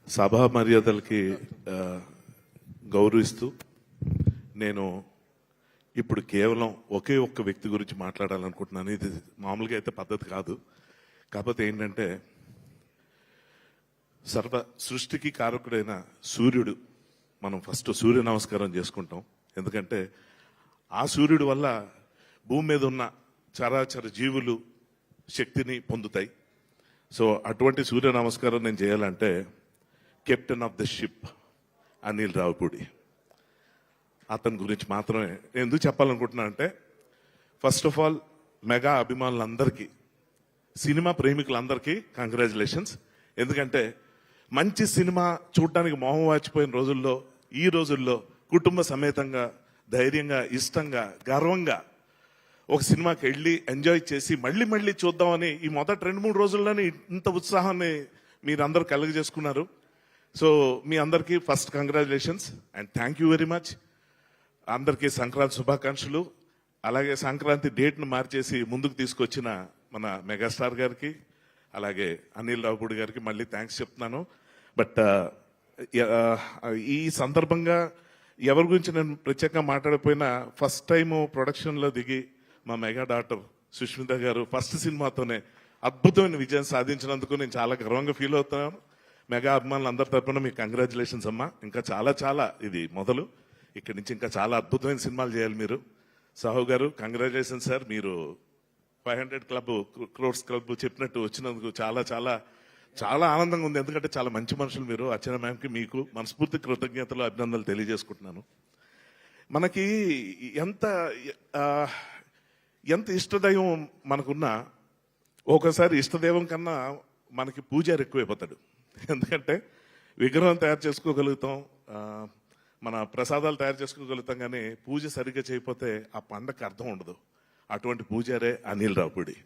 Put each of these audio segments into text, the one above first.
సభా మర్యాదలకి గౌరవిస్తూ నేను ఇప్పుడు కేవలం ఒకే ఒక్క వ్యక్తి గురించి మాట్లాడాలనుకుంటున్నాను. ఇది మామూలుగా అయితే పద్ధతి కాదు. కాకపోతే ఏంటంటే సర్వ సృష్టికి కారకుడైన సూర్యుడు, మనం ఫస్ట్ సూర్య నమస్కారం చేసుకుంటాం. ఎందుకంటే ఆ సూర్యుడు వల్ల భూమి మీద ఉన్న చరాచర జీవులు శక్తిని పొందుతాయి. సో అటువంటి సూర్య నమస్కారం నేను చేయాలంటే captain of the ship Anil Ravipudi, అతని గురించి మాత్రమే నేను ఎందుకు చెప్పాలనుకుంటున్నా అంటే, ఫస్ట్ ఆఫ్ ఆల్ మెగా అభిమానులందరికీ, సినిమా ప్రేమికులందరికీ కంగ్రాచులేషన్స్. ఎందుకంటే మంచి సినిమా చూడటానికి మొహం వాచిపోయిన రోజుల్లో, ఈ రోజుల్లో కుటుంబ సమేతంగా ధైర్యంగా ఇష్టంగా గర్వంగా ఒక సినిమాకి వెళ్ళి ఎంజాయ్ చేసి మళ్ళీ మళ్ళీ చూద్దామని ఈ మొదటి 2-3 రోజుల్లోనే ఇంత ఉత్సాహాన్ని మీరందరూ కలుగజేసుకున్నారు. సో మీ అందరికీ first congratulations and thank you very much. అందరికీ సంక్రాంతి శుభాకాంక్షలు. అలాగే సంక్రాంతి డేట్ను మార్చేసి ముందుకు తీసుకొచ్చిన మన మెగాస్టార్ గారికి, అలాగే అనిల్ రావిపూడి గారికి మళ్ళీ థ్యాంక్స్ చెప్తున్నాను. బట్ ఈ సందర్భంగా ఎవరి గురించి నేను ప్రత్యేకంగా మాట్లాడకపోయినా, ఫస్ట్ టైం ప్రొడక్షన్లో దిగి మా మెగా డాక్టర్ సుష్మిత గారు ఫస్ట్ సినిమాతోనే అద్భుతమైన విజయం సాధించినందుకు నేను చాలా గర్వంగా ఫీల్ అవుతున్నాను. మెగా అభిమానులు అందరి తరఫున మీకు కంగ్రాచులేషన్స్ అమ్మా. ఇంకా చాలా చాలా ఇది మొదలు, ఇక్కడి నుంచి ఇంకా చాలా అద్భుతమైన సినిమాలు చేయాలి మీరు. సాహు గారు కంగ్రాచులేషన్స్ సార్. మీరు 500 క్రోర్స్ క్లబ్ చెప్పినట్టు వచ్చినందుకు చాలా చాలా చాలా ఆనందంగా ఉంది. ఎందుకంటే చాలా మంచి మనుషులు మీరు. అర్చన మ్యామ్కి మీకు మనస్ఫూర్తి కృతజ్ఞతలు అభినందనలు తెలియజేసుకుంటున్నాను. మనకి ఎంత ఇష్టదైవం మనకున్నా, ఒకసారి ఇష్టదైవం కన్నా మనకి పూజారి ఎక్కువైపోతాడు. ఎందుకంటే విగ్రహం తయారు చేసుకోగలుగుతాం, మన ప్రసాదాలు తయారు చేసుకోగలుగుతాం, కానీ పూజ సరిగ్గా చేయకపోతే ఆ పండగకి అర్థం ఉండదు. అటువంటి పూజారే అనిల్ రావిపూడి.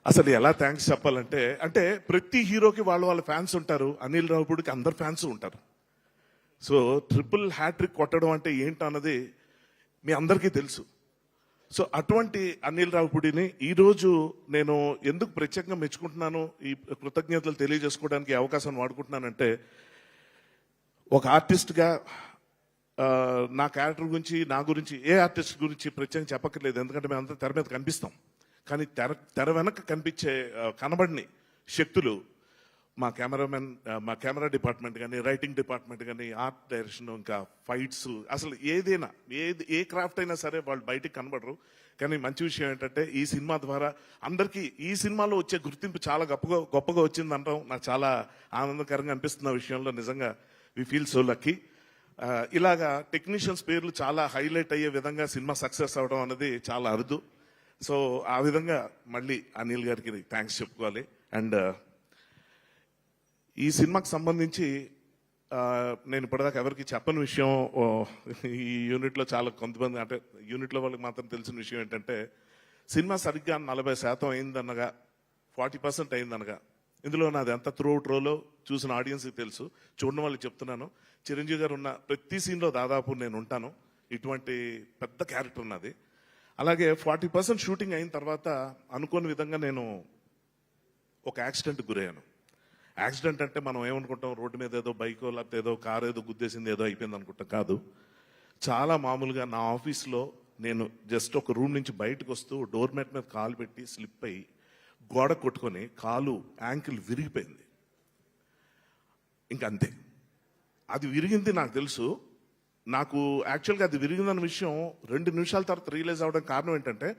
అసలు ఎలా థ్యాంక్స్ చెప్పాలంటే, అంటే ప్రతి హీరోకి వాళ్ళ ఫ్యాన్స్ ఉంటారు, అనిల్ రావిపూడికి అందరు ఫ్యాన్స్ ఉంటారు. సో ట్రిపుల్ హ్యాట్రిక్ కొట్టడం అంటే ఏంటన్నది మీ అందరికీ తెలుసు. సో అటువంటి అనిల్ రావిపూడిని ఈరోజు నేను ఎందుకు ప్రత్యేకంగా మెచ్చుకుంటున్నాను, ఈ కృతజ్ఞతలు తెలియజేసుకోవడానికి అవకాశం వాడుకుంటున్నానంటే, ఒక ఆర్టిస్ట్గా నా క్యారెక్టర్ గురించి, నా గురించి, ఏ ఆర్టిస్ట్ గురించి ప్రత్యేకంగా చెప్పక్కర్లేదు. ఎందుకంటే మేము అంతా తెర మీద కనిపిస్తాం. కానీ తెర వెనక కనబడిని శక్తులు మా కెమెరామెన్, మా కెమెరా డిపార్ట్మెంట్ కానీ, రైటింగ్ డిపార్ట్మెంట్ కానీ, ఆర్ట్ డైరెక్షన్, ఇంకా ఫైట్స్, అసలు ఏదైనా ఏ క్రాఫ్ట్ అయినా సరే వాళ్ళు బయటికి కనబడరు. కానీ మంచి విషయం ఏంటంటే, ఈ సినిమా ద్వారా అందరికీ ఈ సినిమాలో వచ్చే గుర్తింపు చాలా గొప్పగా వచ్చింది అనడం నాకు చాలా ఆనందకరంగా అనిపిస్తున్న విషయంలో. నిజంగా వి ఫీల్ సో లక్కీ. ఇలాగా టెక్నీషియన్స్ పేర్లు చాలా హైలైట్ అయ్యే విధంగా సినిమా సక్సెస్ అవడం అనేది చాలా అరుదు. సో ఆ విధంగా మళ్ళీ అనిల్ గారికి థ్యాంక్స్ చెప్పుకోవాలి. అండ్ ఈ సినిమాకి సంబంధించి నేను ఇప్పటిదాకా ఎవరికి చెప్పని విషయం, ఈ యూనిట్లో చాలా కొంతమంది, అంటే యూనిట్లో వాళ్ళకి మాత్రం తెలిసిన విషయం ఏంటంటే, సినిమా సరిగ్గా 40% అయిందనగా, 40% అయిందనగా, ఇందులో నాది ఎంత త్రూఅవుట్ రోలో చూసిన ఆడియన్స్కి తెలుసు. చూడడం వాళ్ళకి చెప్తున్నాను, చిరంజీవి గారు ఉన్న ప్రతి సీన్లో దాదాపు నేను ఉంటాను. ఇటువంటి పెద్ద క్యారెక్టర్ ఉన్నది. అలాగే 40% షూటింగ్ అయిన తర్వాత అనుకోని విధంగా నేను ఒక యాక్సిడెంట్కి గురయ్యాను. యాక్సిడెంట్ అంటే మనం ఏమనుకుంటాం, రోడ్డు మీద ఏదో బైకో లేకపోతే ఏదో కారు ఏదో గుద్దేసింది ఏదో అయిపోయింది అనుకుంటాం. కాదు, చాలా మామూలుగా నా ఆఫీస్లో నేను జస్ట్ ఒక రూమ్ నుంచి బయటకు వస్తూ డోర్ మ్యాట్ మీద కాలు పెట్టి స్లిప్ అయ్యి గోడ కొట్టుకొని కాలు యాంకిల్ విరిగిపోయింది. ఇంకంతే. అది విరిగింది నాకు తెలుసు. నాకు యాక్చువల్గా అది విరిగిందన్న విషయం 2 నిమిషాల తర్వాత రియలైజ్ అవ్వడం కారణం ఏంటంటే,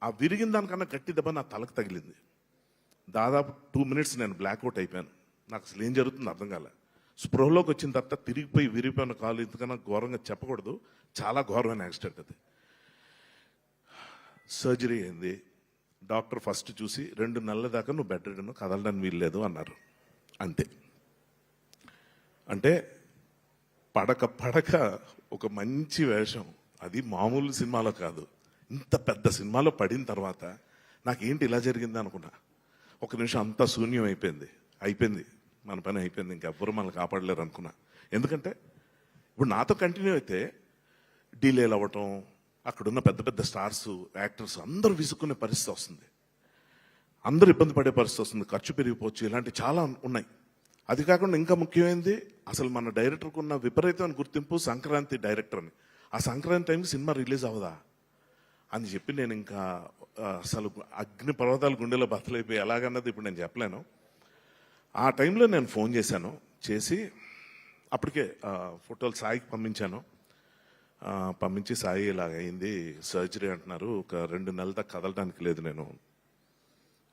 ఆ విరిగిన దానికన్నా గట్టి దెబ్బ నా తలకు తగిలింది. దాదాపు 2 minutes నేను బ్లాక్అవుట్ అయిపోయాను. నాకు అసలు ఏం జరుగుతుందో అర్థం కాలే. స్పృహలోకి వచ్చిన తర్వాత తిరిగిపోయి విరిగిపోయిన కాలు, ఇంతకన్నా ఘోరంగా చెప్పకూడదు, చాలా ఘోరమైన యాక్సిడెంట్ అది. సర్జరీ అయింది. డాక్టర్ ఫస్ట్ చూసి 2 నెలల దాకా నువ్వు బెడ్ రిడన్, కదలడానికి వీల్లేదు అన్నారు. అంతే. అంటే పడక ఒక మంచి వేషం, అది మామూలు సినిమాలో కాదు, ఇంత పెద్ద సినిమాలో పడిన తర్వాత నాకేంటి ఇలా జరిగింది అనుకున్నా. ఒక నిమిషం అంతా శూన్యం అయిపోయింది, మన పని అయిపోయింది, ఇంకెవ్వరు మనల్ని కాపాడలేరు అనుకున్నా. ఎందుకంటే ఇప్పుడు నాతో కంటిన్యూ అయితే డీలేలు అవ్వటం, అక్కడున్న పెద్ద పెద్ద స్టార్స్, యాక్టర్స్ అందరూ విసుక్కునే పరిస్థితి వస్తుంది, అందరూ ఇబ్బంది పడే పరిస్థితి వస్తుంది, ఖర్చు పెరిగిపోవచ్చు, ఇలాంటి చాలా ఉన్నాయి. అది కాకుండా ఇంకా ముఖ్యమైనది, అసలు మన డైరెక్టర్కి ఉన్న విపరీతమైన గుర్తింపు సంక్రాంతి డైరెక్టర్ అని. ఆ సంక్రాంతి టైంకి సినిమా రిలీజ్ అవ్వదా అని చెప్పి నేను ఇంకా అసలు అగ్ని పర్వతాలు గుండెలో బద్దలైపోయి ఎలాగన్నది ఇప్పుడు నేను చెప్పలేను. ఆ టైంలో నేను ఫోన్ చేసి అప్పటికే ఫోటోలు సాయికి పంపించాను. పంపించి సాయి ఇలాగ అయింది, సర్జరీ అంటున్నారు, ఒక 2 నెలల దాకా కదలడానికి లేదు నేను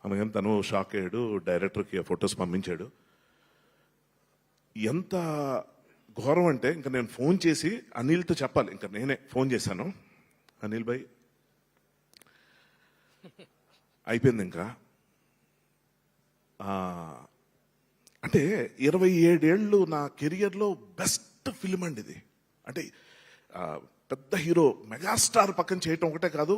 అనగానే తను షాక్ అయ్యాడు. డైరెక్టర్కి ఫొటోస్ పంపించాడు. ఎంత ఘోరం అంటే ఇంకా నేను ఫోన్ చేసి అనిల్తో చెప్పాలి, ఇంకా నేనే ఫోన్ చేశాను. అనిల్ భాయ్ అయిపోయింది ఇంకా. అంటే 27 ఏళ్ళు నా కెరియర్లో బెస్ట్ ఫిలిం అండి ఇది. అంటే పెద్ద హీరో మెగాస్టార్ పక్కన చేయటం ఒకటే కాదు,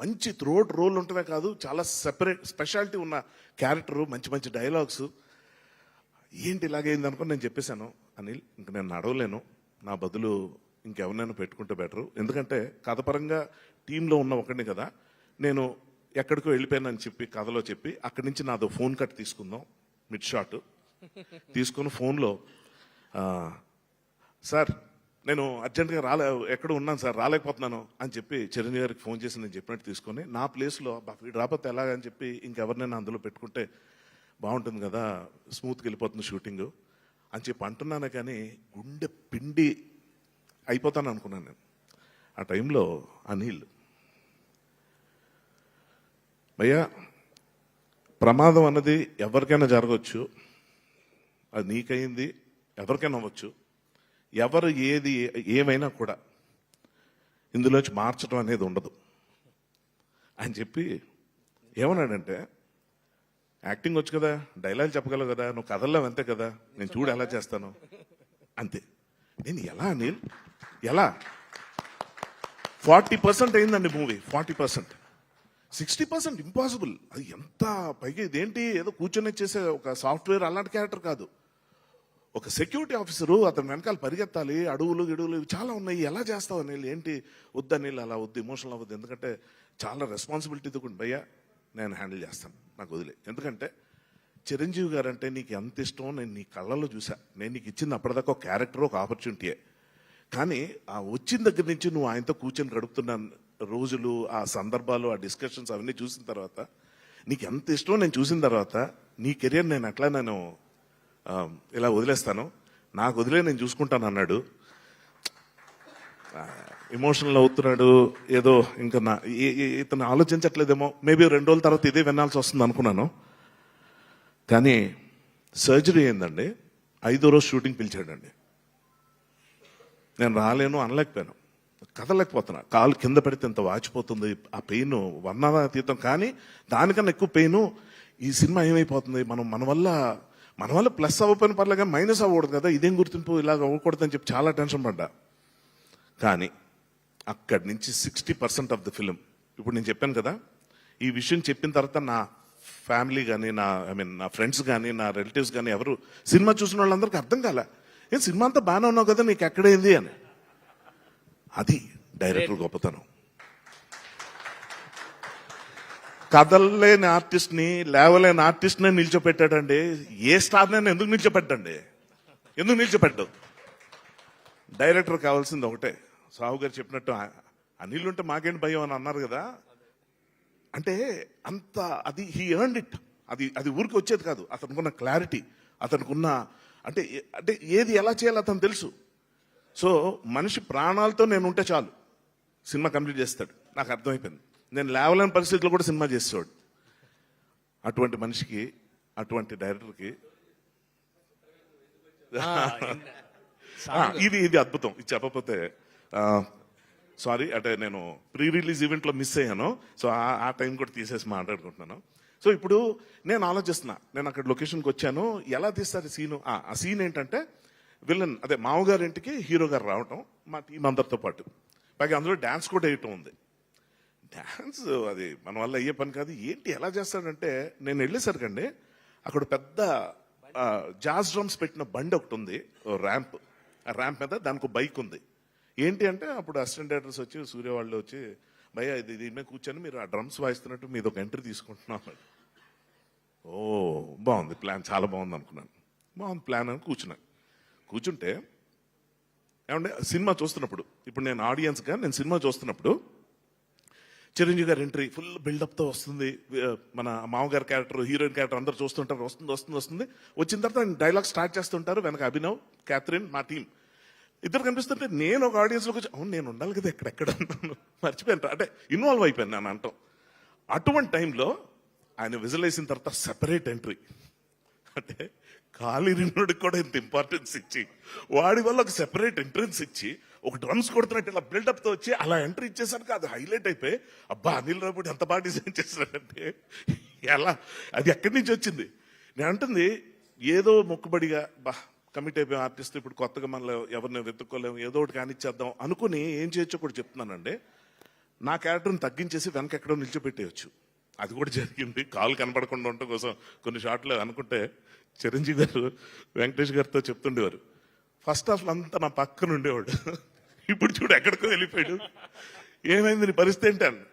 మంచి త్రోట్ రోల్ ఉంటమే కాదు, చాలా సెపరేట్ స్పెషాలిటీ ఉన్న క్యారెక్టరు, మంచి మంచి డైలాగ్స్. ఏంటి ఇలాగైంది అనుకుని నేను చెప్పేశాను, అనిల్ ఇంక నేను నడవలేను, నా బదులు ఇంకెవరినైనా పెట్టుకుంటే బెటరు. ఎందుకంటే కథపరంగా టీంలో ఉన్న ఒకడిని కదా, నేను ఎక్కడికో వెళ్ళిపోయానని చెప్పి కథలో చెప్పి అక్కడి నుంచి నాదో ఫోన్ కట్ తీసుకుందాం, మిడ్ షాట్ తీసుకుని ఫోన్లో సార్ నేను అర్జెంట్గా ఎక్కడ ఉన్నాను సార్, రాలేకపోతున్నాను అని చెప్పి చిరంజీవి గారికి ఫోన్ చేసి నేను చెప్పినట్టు తీసుకొని నా ప్లేస్లో వీడు రాకపోతే ఎలాగని చెప్పి ఇంకెవరినైనా అందులో పెట్టుకుంటే బాగుంటుంది కదా, స్మూత్గా వెళ్ళిపోతుంది షూటింగ్ అని చెప్పి అంటున్నాను. కానీ గుండె పిండి అయిపోతాను అనుకున్నాను నేను. ఆ టైంలో అనిల్ భయ్యా, ప్రమాదం అన్నది ఎవరికైనా జరగవచ్చు, అది నీకైంది, ఎవరికైనా అవ్వచ్చు, ఎవరు ఏది ఏమైనా కూడా ఇందులోంచి మార్చడం అనేది ఉండదు అని చెప్పి ఏమన్నాడంటే, యాక్టింగ్ వచ్చు కదా, డైలాగ్ చెప్పగలవు కదా, నువ్వు కథల్లో అంతే కదా, నేను చూడు ఎలా చేస్తాను అంతే. నేను ఎలా అనిల్ ఎలా 40% అయిందండి మూవీ, 40%. 60% ఇంపాసిబుల్. అది ఎంత పైగా ఇదేంటి ఏదో కూర్చొని చేసే ఒక సాఫ్ట్వేర్ అలాంటి క్యారెక్టర్ కాదు, ఒక సెక్యూరిటీ ఆఫీసరు, అతని వెనకాల పరిగెత్తాలి, అడవులు గిడువులు ఇవి చాలా ఉన్నాయి, ఎలా చేస్తావు అనిల్, ఏంటి వద్దనిల్ అలా వద్దు, ఎమోషనల్ అవ్వద్దు, ఎందుకంటే చాలా రెస్పాన్సిబిలిటీ తోటి భయ్యా నేను హ్యాండిల్ చేస్తాను, నాకు వదిలే. ఎందుకంటే చిరంజీవి గారు అంటే నీకు ఎంత ఇష్టం నేను నీ కళ్ళల్లో చూసా. నేను నీకు ఇచ్చింది అప్పటిదాకా ఒక క్యారెక్టర్, ఒక ఆపర్చునిటీయే. కానీ ఆ వచ్చిన దగ్గర నుంచి నువ్వు ఆయనతో కూర్చొని గడుపుతున్న రోజులు, ఆ సందర్భాలు, ఆ డిస్కషన్స్ అవన్నీ చూసిన తర్వాత నీకు ఎంత ఇష్టం నేను చూసిన తర్వాత నీ కెరియర్ నేను ఎట్లా నేను ఇలా వదిలేస్తాను, నాకు వదిలే నేను చూసుకుంటాను అన్నాడు. ఎమోషనల్ అవుతున్నాడు ఏదో, ఇంకా ఇతను ఆలోచించట్లేదేమో, మేబీ 2 రోజుల తర్వాత ఇదే వినాల్సి వస్తుంది అనుకున్నాను. కానీ సర్జరీ అయిందండి, 5వ రోజు షూటింగ్ పిలిచాడండి. నేను రాలేను అనలేకపోయాను, కదలేకపోతున్నా, కాలు కింద పెడితే ఎంత వాచిపోతుంది, ఆ పెయిన్ వర్ణనాతీతం. కానీ దానికన్నా ఎక్కువ పెయిన్ ఈ సినిమా ఏమైపోతుంది, మన వల్ల ప్లస్ అవ్వకపోయిన పర్లేదు కానీ మైనస్ అవ్వకూడదు కదా, ఇదేం గుర్తింపు, ఇలాగ అవ్వకూడదు అని చెప్పి చాలా టెన్షన్ పడ్డా. కానీ అక్కడి నుంచి 60% ఆఫ్ ద ఫిలిం, ఇప్పుడు నేను చెప్పాను కదా, ఈ విషయం చెప్పిన తర్వాత నా ఫ్యామిలీ కానీ నా ఫ్రెండ్స్ కానీ నా రిలేటివ్స్ కానీ ఎవరు సినిమా చూసిన వాళ్ళందరికీ అర్థం కాలే, ఏం సినిమా అంతా బాగానే ఉన్నావు కదా, నీకు ఎక్కడైంది అని. అది డైరెక్టర్ గొప్పతనం. కథలేని ఆర్టిస్ట్ని, లేవలేని ఆర్టిస్ట్నే నిల్చోపెట్టాడండి. ఏ స్టార్నైనా ఎందుకు నిల్చోపెట్టండి, ఎందుకు నిల్చోపెట్టదు? డైరెక్టర్ కావాల్సింది ఒకటే, సాహు గారు చెప్పినట్టు అనిల్ ఉంటే మాకేంటి భయం అని అన్నారు కదా, అంటే అంత అది హీ ఎర్న్డ్ ఇట్. అది ఊరికి వచ్చేది కాదు. అతనుకున్న క్లారిటీ, అతనుకున్న అంటే ఏది ఎలా చేయాలో అతను తెలుసు. సో మనిషి ప్రాణాలతో నేను ఉంటే చాలు సినిమా కంప్లీట్ చేస్తాడు, నాకు అర్థమైపోయింది. నేను లేవలేని పరిస్థితుల్లో కూడా సినిమా చేసేవాడు. అటువంటి మనిషికి, అటువంటి డైరెక్టర్కి ఇది అద్భుతం. ఇది చెప్పకపోతే సారీ, అంటే నేను ప్రీ రిలీజ్ ఈవెంట్లో మిస్ అయ్యాను. సో ఆ టైం కూడా తీసేసి మాట్లాడుకుంటున్నాను. సో ఇప్పుడు నేను ఆలోచిస్తున్నా, నేను అక్కడ లొకేషన్కి వచ్చాను, ఎలా తీస్తారు సీను. ఆ సీన్ ఏంటంటే విలన్, అదే మామగారి ఇంటికి హీరో గారు రావటం, మా టీం అందరితో పాటు, పైగా అందులో డ్యాన్స్ కూడా వేయటం ఉంది. డ్యాన్స్ అది మన వల్ల అయ్యే పని కాదు. ఏంటి ఎలా చేస్తాడంటే, నేను వెళ్ళేసరికండి అక్కడ పెద్ద జాజ్ డ్రమ్స్ పెట్టిన బండి ఒకటి ఉంది, ర్యాంప్. ఆ ర్యాంప్ మీద దానికి బైక్ ఉంది. ఏంటి అంటే అప్పుడు అసిస్టెంట్ డైరెక్టర్స్ వచ్చి, సూర్య వాళ్ళు వచ్చి, భయ్యా దీని మీద కూర్చొని మీరు ఆ డ్రమ్స్ వాయిస్తున్నట్టు మీద ఒక ఎంట్రీ తీసుకుంటున్నాం. ఓ బాగుంది ప్లాన్, చాలా బాగుంది అనుకున్నాను. బాగుంది ప్లాన్ అని కూర్చుంటే ఏమంటే సినిమా చూస్తున్నప్పుడు ఇప్పుడు నేను ఆడియన్స్గా నేను సినిమా చూస్తున్నప్పుడు చిరంజీవి గారి ఎంట్రీ ఫుల్ బిల్డప్తో వస్తుంది. మన మామగారి క్యారెక్టర్, హీరోయిన్ క్యారెక్టర్ అందరూ చూస్తుంటారు. వస్తుంది వచ్చిన తర్వాత డైలాగ్ స్టార్ట్ చేస్తుంటారు. వెనక అభినవ్, క్యాథరిన్, మా టీం ఇద్దరు కనిపిస్తుంటే నేను ఒక ఆడియన్స్లో వచ్చి అవును నేను ఉండాలి కదా ఎక్కడెక్కడ ఉన్నాను మర్చిపోయాను, అంటే ఇన్వాల్వ్ అయిపోయాను నేను అంటాం. అటువంటి టైంలో ఆయన విజిల్ వేసిన తర్వాత సెపరేట్ ఎంట్రీ, అంటే కాలిరినుడికి కూడా ఇంత ఇంపార్టెన్స్ ఇచ్చి వాడి వల్ల ఒక సెపరేట్ ఎంట్రన్స్ ఇచ్చి ఒక డ్రమ్స్ కొడుతున్నట్టు ఇలా బిల్డప్ తో వచ్చి అలా ఎంట్రీ ఇచ్చేసరికి అది హైలైట్ అయిపోయి అబ్బా అనిల్ రావుడి ఎంత బాగా డిజైన్ చేశాడంటే ఎలా అది ఎక్కడి నుంచి వచ్చింది. నేను అంటుంది ఏదో మొక్కుబడిగా బా కమిట్ అయిపోయాం ఆర్టిస్ట్, ఇప్పుడు కొత్తగా మనలో ఎవరిని వెతుక్కోలేము, ఏదో ఒకటి కానిచ్చేద్దాం అనుకుని ఏం చేయొచ్చో కూడా చెప్తున్నానండి. నా క్యారెక్టర్ని తగ్గించేసి వెనక ఎక్కడో నిలిచిపెట్టేయచ్చు. అది కూడా జరిగింది. కాలు కనపడకుండా ఉండటం కోసం కొన్ని షాట్లు అనుకుంటే చిరంజీవి గారు వెంకటేష్ గారితో చెప్తుండేవారు, ఫస్ట్ హాఫ్ అంతా నా పక్కన ఉండేవాడు, ఇప్పుడు చూడు ఎక్కడికో వెళ్ళిపోయాడు, ఏమైంది నీ పరిస్థితి ఏంటి అని.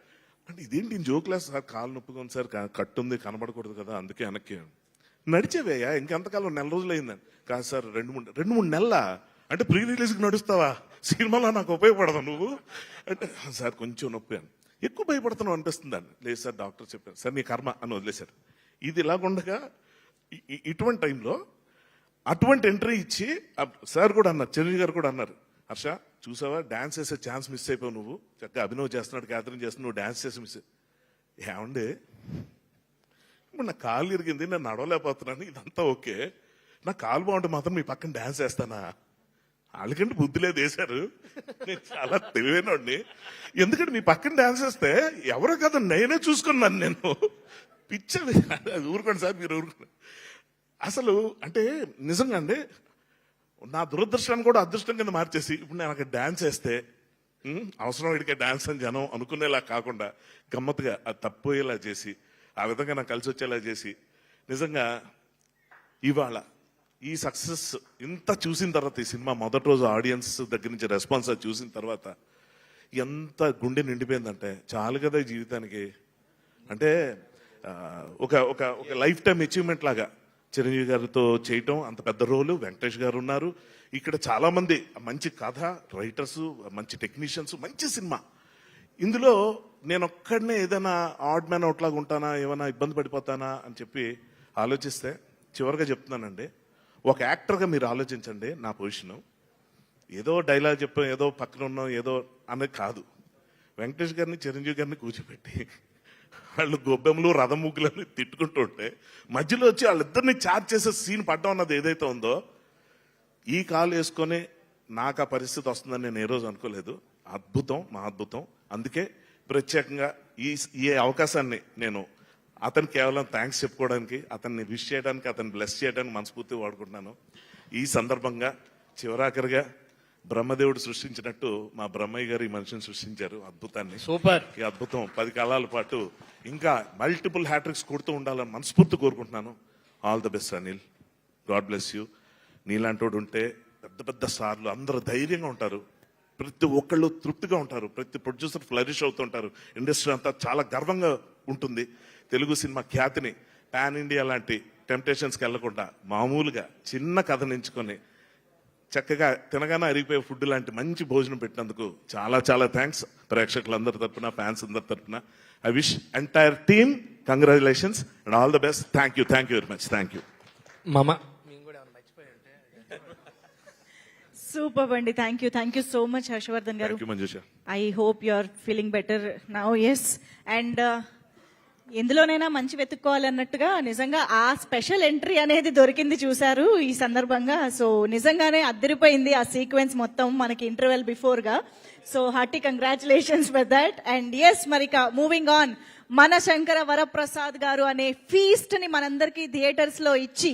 అంటే ఇదేంటి జోక్లాస్ సార్, కాలు నొప్పిగా ఉంది సార్, కట్టుంది కనబడకూడదు కదా అందుకే వెనక్కి నడిచేవేయా ఇంకెంతకాలం 4 రోజులు అయిందని. కాదు సార్ 2-3 నెలల అంటే ప్రీ రిలీజ్కి నడుస్తావా, సినిమాలో నాకు ఉపయోగపడదా నువ్వు అంటే సార్ కొంచెం నొప్పి అని. ఎక్కువ భయపడుతున్నావు అనిపిస్తుంది అని. లేదు సార్ డాక్టర్ చెప్పారు, సార్ నీ కర్మ అని వదిలేశారు. ఇది ఇలాగుండగా ఇటువంటి టైంలో అటువంటి ఎంట్రీ ఇచ్చి సార్ కూడా అన్నారు, చిరంజీవి గారు కూడా అన్నారు, హర్ష చూసావా డాన్స్ చేసే ఛాన్స్ మిస్ అయిపోయావు నువ్వు, చక్కగా అభినవ్ చేస్తున్నాడు, క్యాథరిన్ చేస్తున్నావు, నువ్వు డాన్స్ చేసి మిస్ ఏమండే ఇప్పుడు నా కాలు ఇరిగింది, నేను నడవలేకపోతున్నాను, ఇదంతా ఓకే, నా కాలు బాగుంటే మాత్రం మీ పక్కన డాన్స్ చేస్తానా, వాళ్ళకంటే బుద్ధి లేదు వేశారు, నేను చాలా తెలివైనోడిని, ఎందుకంటే మీ పక్కన డాన్స్ చేస్తే ఎవరో కదా నేనే చూసుకున్నాను, నేను పిచ్చ ఊరుకోండి సార్ మీరు ఊరుకోండి. అసలు అంటే నిజంగా అండి నా దురదృష్టాన్ని కూడా అదృష్టం కింద మార్చేసి ఇప్పుడు నేను అక్కడ డాన్స్ వేస్తే అవసరం వీడికే డాన్స్ అని జనం అనుకునేలా కాకుండా గమ్మత్తుగా అది తప్పోయేలా చేసి ఆ విధంగా నాకు కలిసి వచ్చేలా చేసి నిజంగా ఇవాళ ఈ సక్సెస్ ఇంత చూసిన తర్వాత ఈ సినిమా మొదటి రోజు ఆడియన్స్ దగ్గర నుంచి రెస్పాన్స్ అది చూసిన తర్వాత ఎంత గుండె నిండిపోయిందంటే చాలు కదా ఈ జీవితానికి, అంటే ఒక ఒక ఒక లైఫ్ టైం అచీవ్మెంట్ లాగా చిరంజీవి గారితో చేయటం, అంత పెద్ద రోలు, వెంకటేష్ గారు ఉన్నారు ఇక్కడ, చాలా మంది మంచి కథ రైటర్స్, మంచి టెక్నీషియన్స్, మంచి సినిమా. ఇందులో నేను ఒక్కడనే ఏదైనా ఆడ్ మ్యాన్ అవుట్ లాగా ఉంటానా, ఏమైనా ఇబ్బంది పడిపోతానా అని చెప్పి ఆలోచిస్తే చివరిగా చెప్తున్నానండి, ఒక యాక్టర్గా మీరు ఆలోచించండి నా పొజిషను. ఏదో డైలాగ్ చెప్పాం, ఏదో పక్కన ఉన్నాం, ఏదో అనేది కాదు. వెంకటేష్ గారిని చిరంజీవి గారిని కూర్చోబెట్టి వాళ్ళు గొబ్బెమ్మలు రథం ముగ్గులని తిట్టుకుంటూ ఉంటే మధ్యలో వచ్చి వాళ్ళిద్దరిని చార్జ్ చేసే సీన్ పడ్డం అన్నది ఏదైతే ఉందో, ఈ కాలు వేసుకొని నాకు ఆ పరిస్థితి వస్తుందని నేను ఏ రోజు అనుకోలేదు. అద్భుతం, మా అద్భుతం. అందుకే ప్రత్యేకంగా ఈ అవకాశాన్ని నేను అతను కేవలం థ్యాంక్స్ చెప్పుకోవడానికి, అతన్ని విష్ చేయడానికి, అతన్ని బ్లెస్ చేయడానికి మనస్ఫూర్తిగా వాడుకుంటున్నాను. ఈ సందర్భంగా చివరాఖరిగా బ్రహ్మదేవుడు సృష్టించినట్టు మా బ్రహ్మయ్య గారు ఈ మనిషిని సృష్టించారు, అద్భుతాన్ని. సూపర్. ఈ అద్భుతం 10 కాలాల పాటు ఇంకా మల్టిపుల్ హ్యాట్రిక్స్ కొడుతూ ఉండాలని మనస్ఫూర్తి కోరుకుంటున్నాను. All the best Anil, God bless you. నీలాంటోడు ఉంటే పెద్ద పెద్ద స్టార్లు అందరూ ధైర్యంగా ఉంటారు, ప్రతి ఒక్కళ్ళు తృప్తిగా ఉంటారు, ప్రతి ప్రొడ్యూసర్ ఫ్లరిష్ అవుతుంటారు, ఇండస్ట్రీ అంతా చాలా గర్వంగా ఉంటుంది. తెలుగు సినిమా ఖ్యాతిని పాన్ ఇండియా లాంటి టెంప్టేషన్స్కి వెళ్లకుండా మామూలుగా చిన్న కథ నించుకొని చక్కగా తినగానే అరిగిపోయే ఫుడ్ లాంటి మంచి భోజనం పెట్టినందుకు చాలా చాలా థ్యాంక్స్. ప్రేక్షకులందరి తరపున, ఫ్యాన్స్ అందరి తరపున I wish entire team congratulations and all the best. Thank you very much. Thank you మామ. సూపర్ అండి. Thank you so much Harshavardhan garu. Manjusha, I hope you are feeling better now. Yes, and ఎందులోనైనా మంచి వెతుక్కోవాలన్నట్టుగా నిజంగా ఆ స్పెషల్ ఎంట్రీ అనేది దొరికింది చూశారు ఈ సందర్భంగా. సో నిజంగానే అద్దరిపోయింది ఆ సీక్వెన్స్ మొత్తం మనకి ఇంటర్వెల్ బిఫోర్ గా. So hearty congratulations for that. And yes, మరి మూవింగ్ ఆన్, మన శంకర వరప్రసాద్ గారు అనే ఫీస్ట్ ని మనందరికీ థియేటర్స్ లో ఇచ్చి